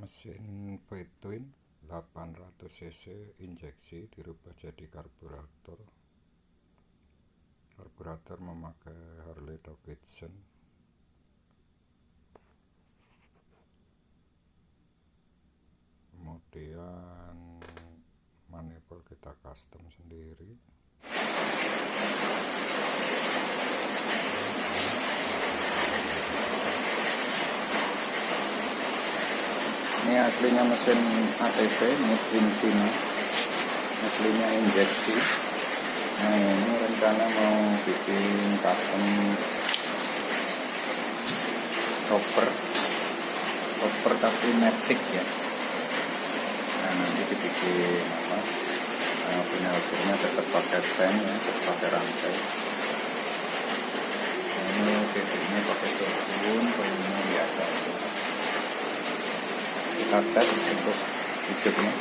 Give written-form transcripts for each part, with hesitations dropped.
Mesin V-twin 800 cc injeksi dirubah jadi karburator. Karburator memakai Harlay Davidson. Kemudian manifold kita custom sendiri. Ini aslinya mesin ATV made in China, aslinya injeksi. Nah, ini rencana mau bikin custom chopper tapi matic ya. Nah, nanti dibikin penyalurannya tetap pakai pen ya, tetap pakai rantai. Nah, ini titiknya pakai Dusun, pengguna biasa. Kita tes untuk hidupnya.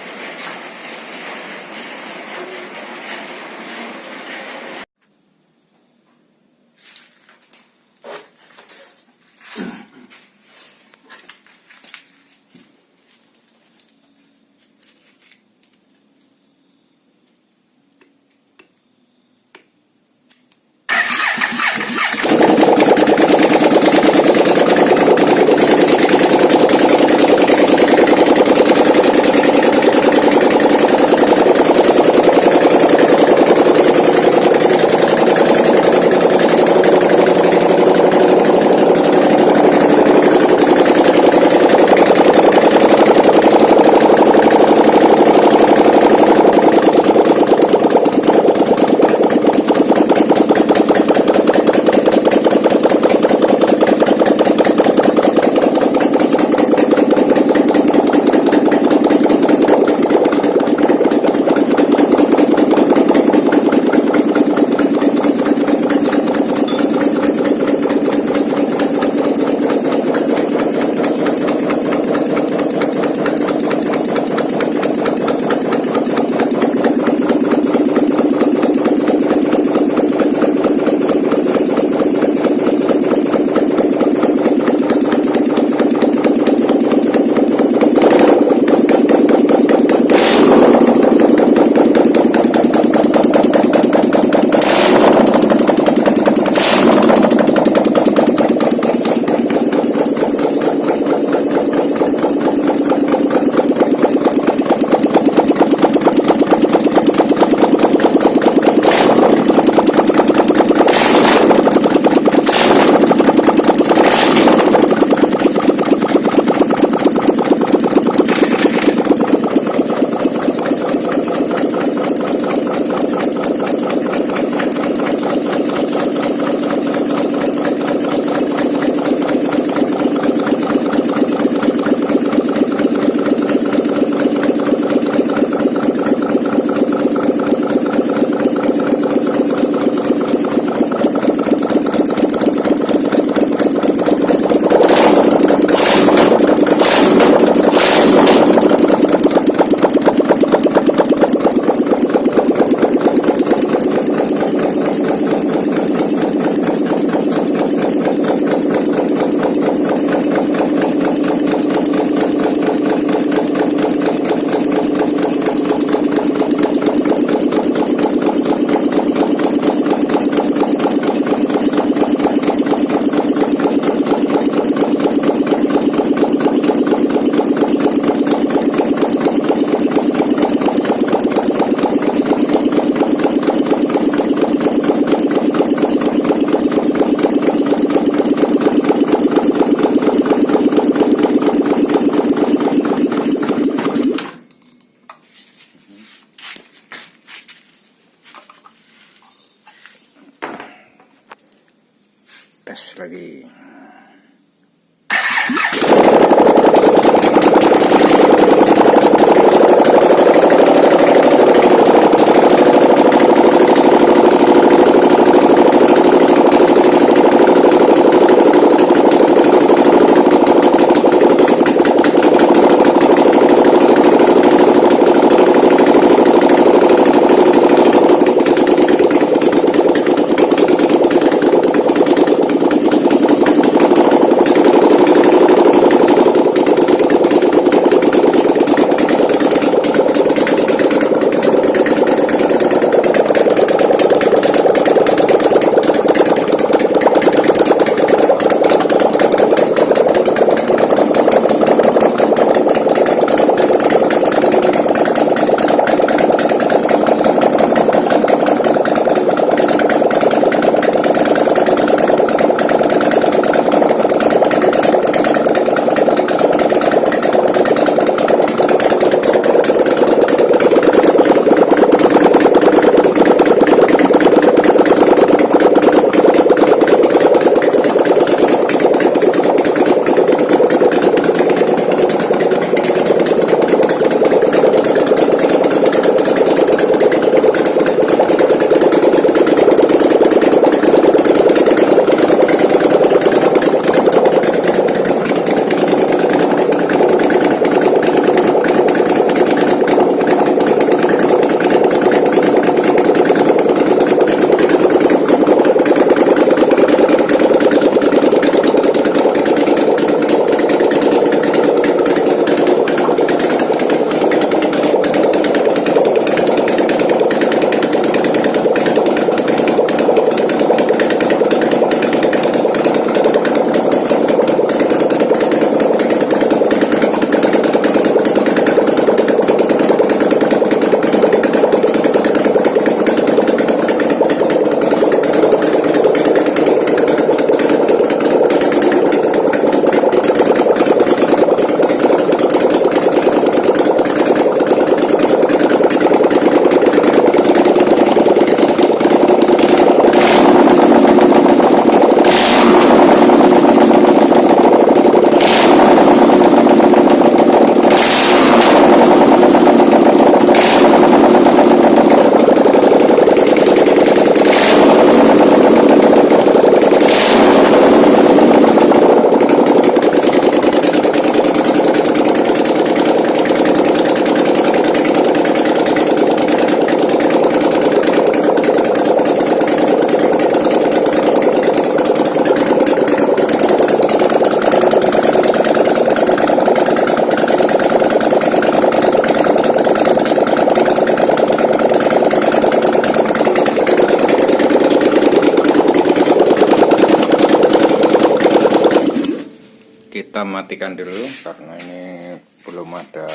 kita matikan dulu karena ini belum ada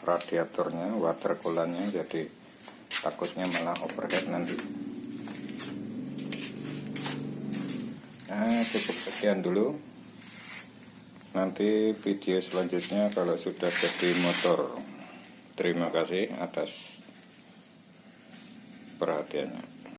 radiatornya, water coolernya, jadi takutnya malah overheat nanti. Nah, cukup sekian dulu. Nanti video selanjutnya kalau sudah jadi motor. Terima kasih atas perhatiannya.